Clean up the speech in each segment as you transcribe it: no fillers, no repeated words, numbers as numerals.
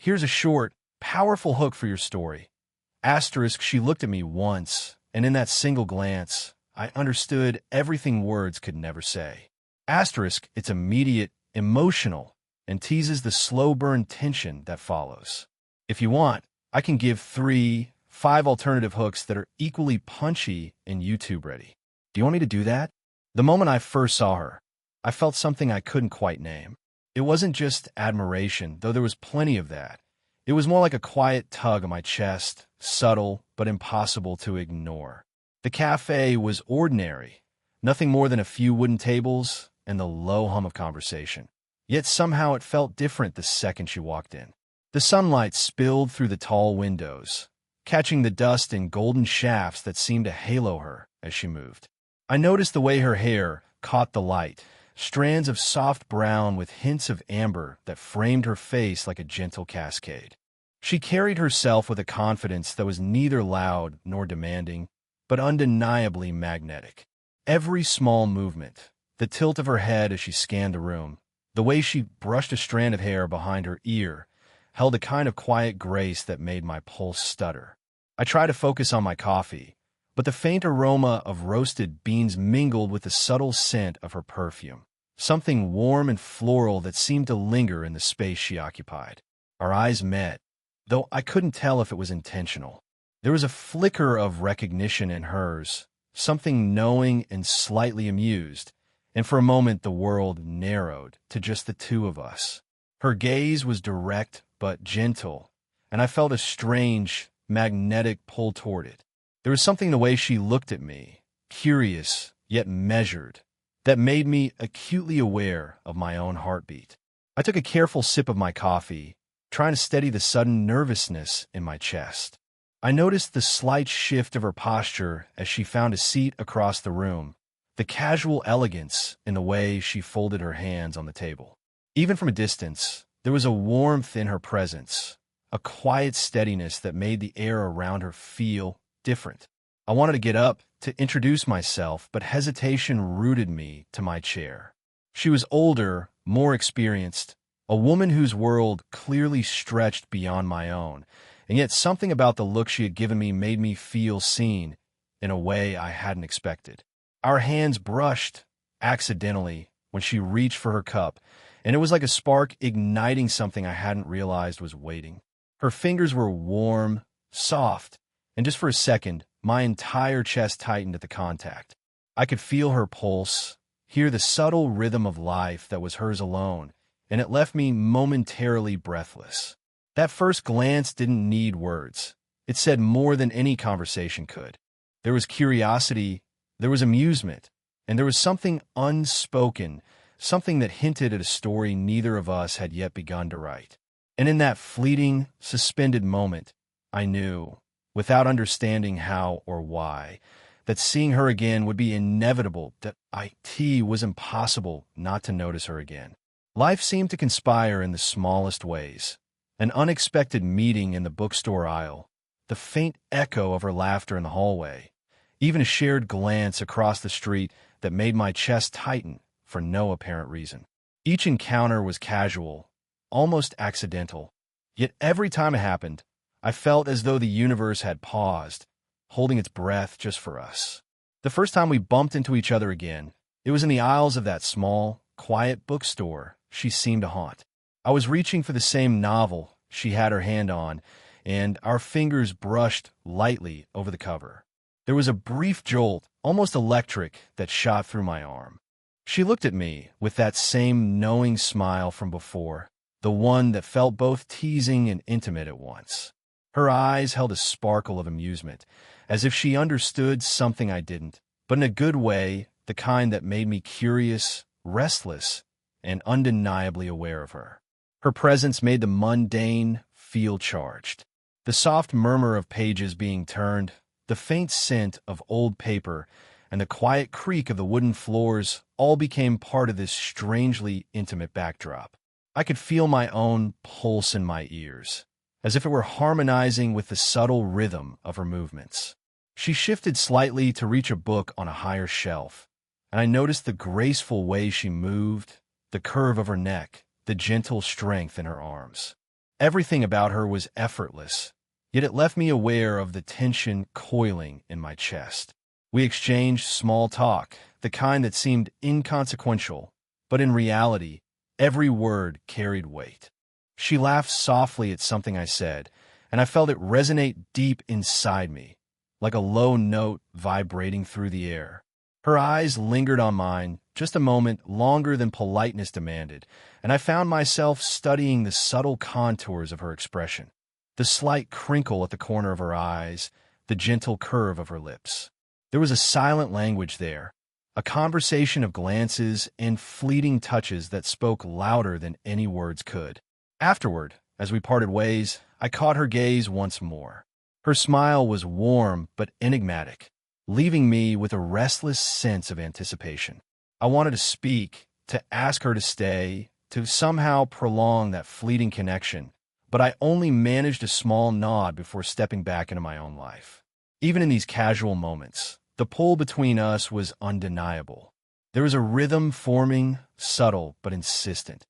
Here's a short, powerful hook for your story. Asterisk, she looked at me once, and in that single glance, I understood everything words could never say. Asterisk, it's immediate, emotional, and teases the slow burn tension that follows. If you want, I can give 5 alternative hooks that are equally punchy and YouTube ready. Do you want me to do that? The moment I first saw her, I felt something I couldn't quite name. It wasn't just admiration, though there was plenty of that. It was more like a quiet tug on my chest, subtle but impossible to ignore. The cafe was ordinary, nothing more than a few wooden tables and the low hum of conversation. Yet somehow it felt different the second she walked in. The sunlight spilled through the tall windows, catching the dust in golden shafts that seemed to halo her as she moved. I noticed the way her hair caught the light, strands of soft brown with hints of amber that framed her face like a gentle cascade. She carried herself with a confidence that was neither loud nor demanding, but undeniably magnetic. Every small movement, the tilt of her head as she scanned the room, the way she brushed a strand of hair behind her ear, held a kind of quiet grace that made my pulse stutter. I tried to focus on my coffee, but the faint aroma of roasted beans mingled with the subtle scent of her perfume, something warm and floral that seemed to linger in the space she occupied. Our eyes met, though I couldn't tell if it was intentional. There was a flicker of recognition in hers, something knowing and slightly amused, and for a moment the world narrowed to just the two of us. Her gaze was direct but gentle, and I felt a strange, magnetic pull toward it. There was something in the way she looked at me, curious yet measured, that made me acutely aware of my own heartbeat. I took a careful sip of my coffee, trying to steady the sudden nervousness in my chest. I noticed the slight shift of her posture as she found a seat across the room, the casual elegance in the way she folded her hands on the table. Even from a distance, there was a warmth in her presence, a quiet steadiness that made the air around her feel different. I wanted to get up to introduce myself, but hesitation rooted me to my chair. She was older, more experienced, a woman whose world clearly stretched beyond my own, and yet something about the look she had given me made me feel seen in a way I hadn't expected. Our hands brushed accidentally when she reached for her cup, and it was like a spark igniting something I hadn't realized was waiting. Her fingers were warm, soft, and just for a second, my entire chest tightened at the contact. I could feel her pulse, hear the subtle rhythm of life that was hers alone, and it left me momentarily breathless. That first glance didn't need words. It said more than any conversation could. There was curiosity, there was amusement, and there was something unspoken, something that hinted at a story neither of us had yet begun to write. And in that fleeting, suspended moment, I knew, without understanding how or why, that seeing her again would be inevitable, that it was impossible not to notice her again. Life seemed to conspire in the smallest ways. An unexpected meeting in the bookstore aisle, the faint echo of her laughter in the hallway, even a shared glance across the street that made my chest tighten for no apparent reason. Each encounter was casual, almost accidental, yet every time it happened, I felt as though the universe had paused, holding its breath just for us. The first time we bumped into each other again, it was in the aisles of that small, quiet bookstore she seemed to haunt. I was reaching for the same novel she had her hand on, and our fingers brushed lightly over the cover. There was a brief jolt, almost electric, that shot through my arm. She looked at me with that same knowing smile from before, the one that felt both teasing and intimate at once. Her eyes held a sparkle of amusement, as if she understood something I didn't, but in a good way, the kind that made me curious, restless, and undeniably aware of her. Her presence made the mundane feel charged. The soft murmur of pages being turned, the faint scent of old paper, and the quiet creak of the wooden floors all became part of this strangely intimate backdrop. I could feel my own pulse in my ears, as if it were harmonizing with the subtle rhythm of her movements. She shifted slightly to reach a book on a higher shelf, and I noticed the graceful way she moved, the curve of her neck, the gentle strength in her arms. Everything about her was effortless, yet it left me aware of the tension coiling in my chest. We exchanged small talk, the kind that seemed inconsequential, but in reality, every word carried weight. She laughed softly at something I said, and I felt it resonate deep inside me, like a low note vibrating through the air. Her eyes lingered on mine just a moment longer than politeness demanded, and I found myself studying the subtle contours of her expression, the slight crinkle at the corner of her eyes, the gentle curve of her lips. There was a silent language there, a conversation of glances and fleeting touches that spoke louder than any words could. Afterward, as we parted ways, I caught her gaze once more. Her smile was warm but enigmatic, leaving me with a restless sense of anticipation. I wanted to speak, to ask her to stay, to somehow prolong that fleeting connection, but I only managed a small nod before stepping back into my own life. Even in these casual moments, the pull between us was undeniable. There was a rhythm forming, subtle but insistent,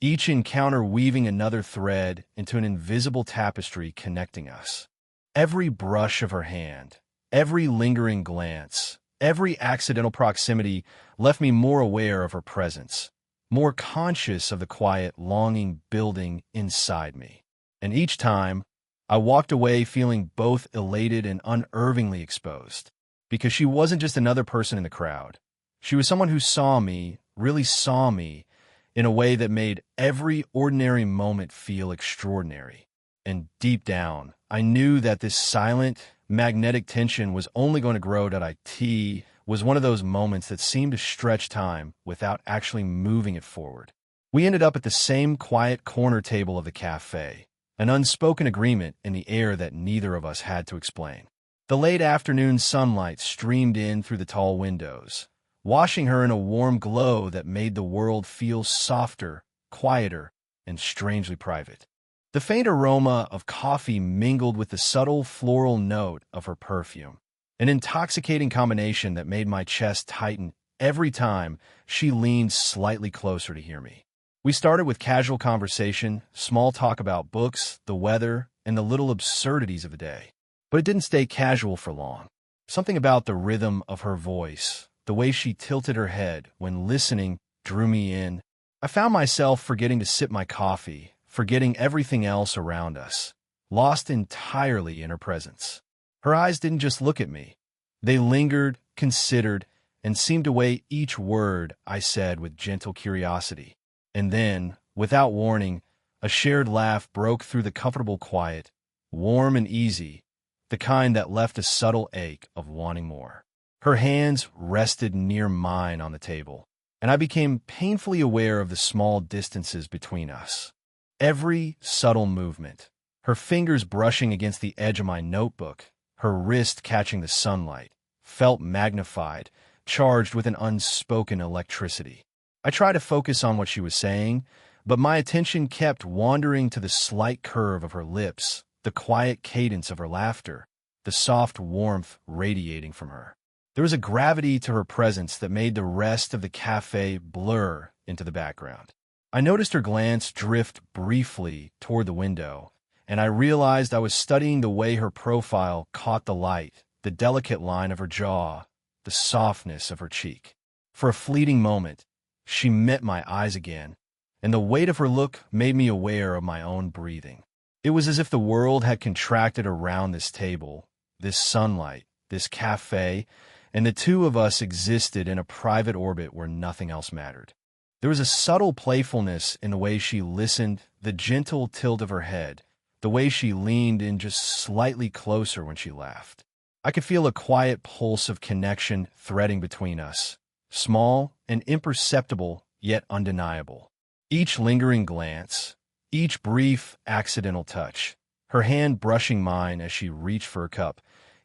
each encounter weaving another thread into an invisible tapestry connecting us. Every brush of her hand, every lingering glance, every accidental proximity left me more aware of her presence, more conscious of the quiet longing building inside me. And each time, I walked away feeling both elated and unnervingly exposed, because she wasn't just another person in the crowd. She was someone who saw me, really saw me, in a way that made every ordinary moment feel extraordinary. And deep down, I knew that this silent, magnetic tension was only going to grow. It was one of those moments that seemed to stretch time without actually moving it forward. We ended up at the same quiet corner table of the cafe, an unspoken agreement in the air that neither of us had to explain. The late afternoon sunlight streamed in through the tall windows, washing her in a warm glow that made the world feel softer, quieter, and strangely private. The faint aroma of coffee mingled with the subtle floral note of her perfume, an intoxicating combination that made my chest tighten every time she leaned slightly closer to hear me. We started with casual conversation, small talk about books, the weather, and the little absurdities of the day. But it didn't stay casual for long. Something about the rhythm of her voice, the way she tilted her head when listening, drew me in. I found myself forgetting to sip my coffee, forgetting everything else around us, lost entirely in her presence. Her eyes didn't just look at me. They lingered, considered, and seemed to weigh each word I said with gentle curiosity. And then, without warning, a shared laugh broke through the comfortable quiet, warm and easy, the kind that left a subtle ache of wanting more. Her hands rested near mine on the table, and I became painfully aware of the small distances between us. Every subtle movement, her fingers brushing against the edge of my notebook, her wrist catching the sunlight, felt magnified, charged with an unspoken electricity. I tried to focus on what she was saying, but my attention kept wandering to the slight curve of her lips, the quiet cadence of her laughter, the soft warmth radiating from her. There was a gravity to her presence that made the rest of the cafe blur into the background. I noticed her glance drift briefly toward the window, and I realized I was studying the way her profile caught the light, the delicate line of her jaw, the softness of her cheek. For a fleeting moment, she met my eyes again, and the weight of her look made me aware of my own breathing. It was as if the world had contracted around this table, this sunlight, this cafe, and the two of us existed in a private orbit where nothing else mattered. There was a subtle playfulness in the way she listened, the gentle tilt of her head, the way she leaned in just slightly closer when she laughed. I could feel a quiet pulse of connection threading between us, small and imperceptible, yet undeniable. Each lingering glance, each brief, accidental touch, her hand brushing mine as she reached for a cup,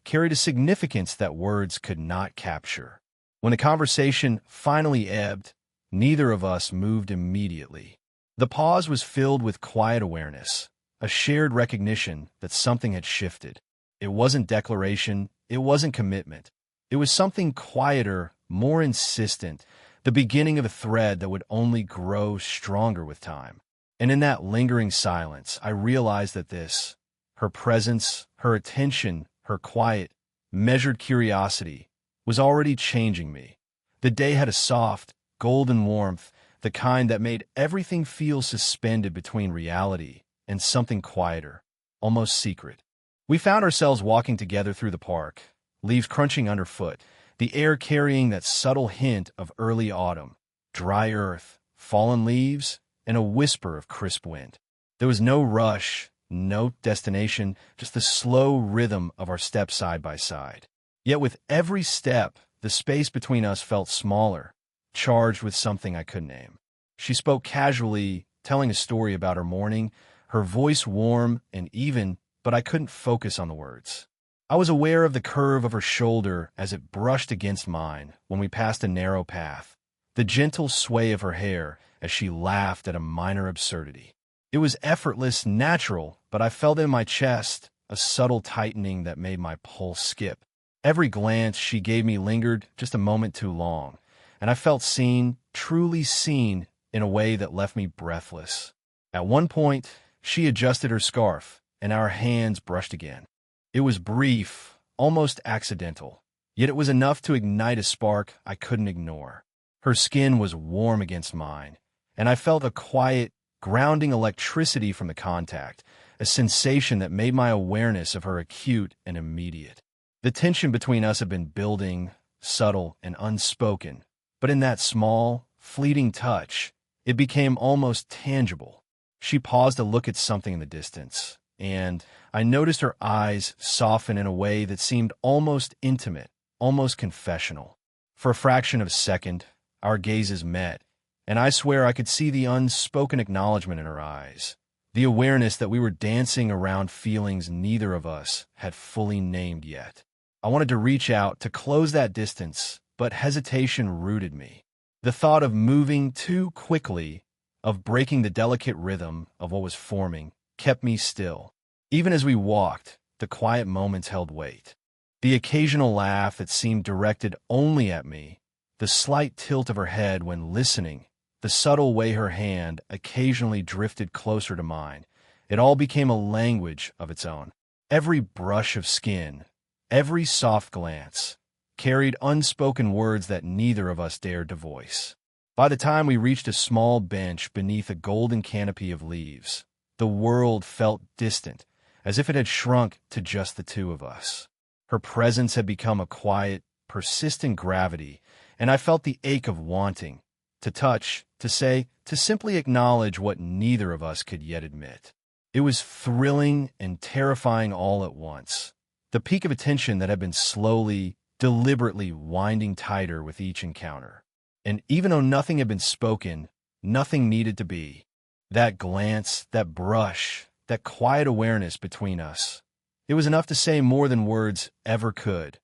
carried a significance that words could not capture. When the conversation finally ebbed, neither of us moved immediately. The pause was filled with quiet awareness, a shared recognition that something had shifted. It wasn't declaration, it wasn't commitment. It was something quieter, more insistent, the beginning of a thread that would only grow stronger with time. And in that lingering silence, I realized that her presence, her attention, her quiet, measured curiosity, was already changing me. The day had a soft, golden warmth, the kind that made everything feel suspended between reality and something quieter, almost secret. We found ourselves walking together through the park, leaves crunching underfoot, the air carrying that subtle hint of early autumn, dry earth, fallen leaves, and a whisper of crisp wind. There was no rush, no destination, just the slow rhythm of our steps side by side. Yet with every step, the space between us felt smaller, charged with something I couldn't name. She spoke casually, telling a story about her morning, her voice warm and even, but I couldn't focus on the words. I was aware of the curve of her shoulder as it brushed against mine when we passed a narrow path, the gentle sway of her hair as she laughed at a minor absurdity. It was effortless, natural, but I felt in my chest a subtle tightening that made my pulse skip. Every glance she gave me lingered just a moment too long, and I felt seen, truly seen, in a way that left me breathless. At one point, she adjusted her scarf, and our hands brushed again. It was brief, almost accidental, yet it was enough to ignite a spark I couldn't ignore. Her skin was warm against mine, and I felt a quiet, grounding electricity from the contact, a sensation that made my awareness of her acute and immediate. The tension between us had been building, subtle and unspoken, but in that small, fleeting touch, it became almost tangible. She paused to look at something in the distance, and I noticed her eyes soften in a way that seemed almost intimate, almost confessional. For a fraction of a second, our gazes met, and I swear I could see the unspoken acknowledgement in her eyes, the awareness that we were dancing around feelings neither of us had fully named yet. I wanted to reach out to close that distance, but hesitation rooted me. The thought of moving too quickly, of breaking the delicate rhythm of what was forming, kept me still. Even as we walked, the quiet moments held weight. The occasional laugh that seemed directed only at me, the slight tilt of her head when listening, the subtle way her hand occasionally drifted closer to mine, it all became a language of its own. Every brush of skin, every soft glance, carried unspoken words that neither of us dared to voice. By the time we reached a small bench beneath a golden canopy of leaves, the world felt distant, as if it had shrunk to just the two of us. Her presence had become a quiet, persistent gravity, and I felt the ache of wanting, to touch, to say, to simply acknowledge what neither of us could yet admit. It was thrilling and terrifying all at once. The peak of attention that had been slowly, deliberately winding tighter with each encounter. And even though nothing had been spoken, nothing needed to be. That glance, that brush, that quiet awareness between us. It was enough to say more than words ever could.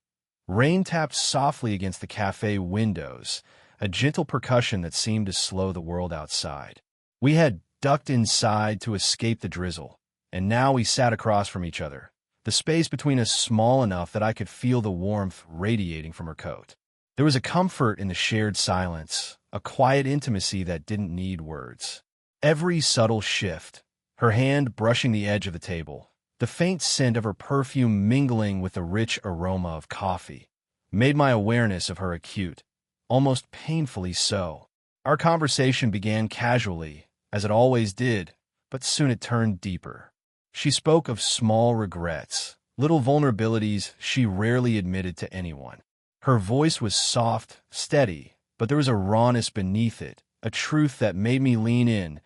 Rain tapped softly against the cafe windows, a gentle percussion that seemed to slow the world outside. We had ducked inside to escape the drizzle, and now we sat across from each other, the space between us small enough that I could feel the warmth radiating from her coat. There was a comfort in the shared silence, a quiet intimacy that didn't need words. Every subtle shift, her hand brushing the edge of the table, the faint scent of her perfume mingling with the rich aroma of coffee, made my awareness of her acute, almost painfully so. Our conversation began casually, as it always did, but soon it turned deeper. She spoke of small regrets, little vulnerabilities she rarely admitted to anyone. Her voice was soft, steady, but there was a rawness beneath it, a truth that made me lean in,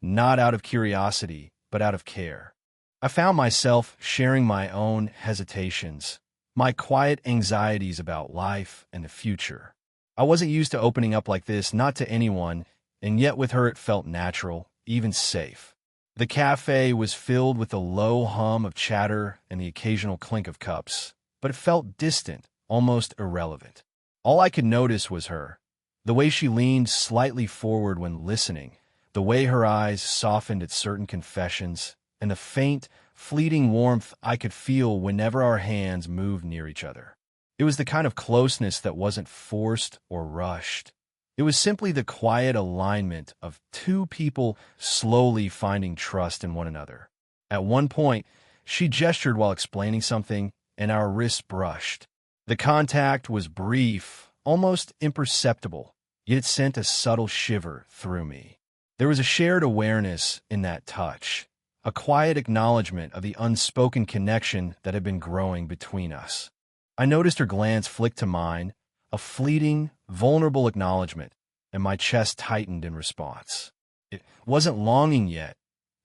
not out of curiosity, but out of care. I found myself sharing my own hesitations, my quiet anxieties about life and the future. I wasn't used to opening up like this, not to anyone, and yet with her it felt natural, even safe. The cafe was filled with the low hum of chatter and the occasional clink of cups, but it felt distant, almost irrelevant. All I could notice was her, the way she leaned slightly forward when listening, the way her eyes softened at certain confessions, and the faint, fleeting warmth I could feel whenever our hands moved near each other. It was the kind of closeness that wasn't forced or rushed, It was simply the quiet alignment of two people slowly finding trust in one another. At one point, she gestured while explaining something, and our wrists brushed. The contact was brief, almost imperceptible, yet it sent a subtle shiver through me. There was a shared awareness in that touch, a quiet acknowledgement of the unspoken connection that had been growing between us. I noticed her glance flick to mine, a fleeting, vulnerable acknowledgement, and my chest tightened in response. It wasn't longing yet,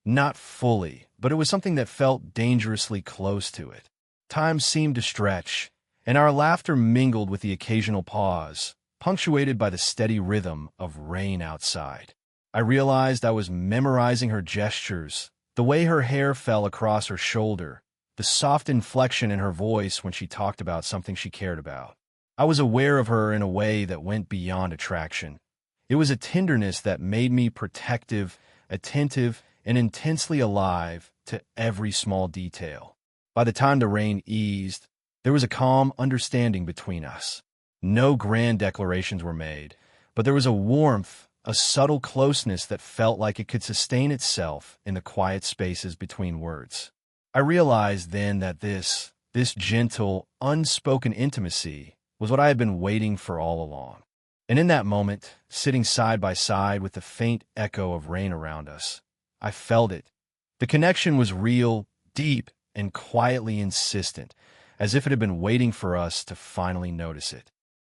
not fully, but it was something that felt dangerously close to it. Time seemed to stretch, and our laughter mingled with the occasional pause, punctuated by the steady rhythm of rain outside. I realized I was memorizing her gestures, the way her hair fell across her shoulder, the soft inflection in her voice when she talked about something she cared about. I was aware of her in a way that went beyond attraction. It was a tenderness that made me protective, attentive, and intensely alive to every small detail. By the time the rain eased, there was a calm understanding between us. No grand declarations were made, but there was a warmth, a subtle closeness that felt like it could sustain itself in the quiet spaces between words. I realized then that this gentle, unspoken intimacy was what I had been waiting for all along. And in that moment, sitting side by side with the faint echo of rain around us, I felt it. The connection was real, deep, and quietly insistent, as if it had been waiting for us to finally notice it.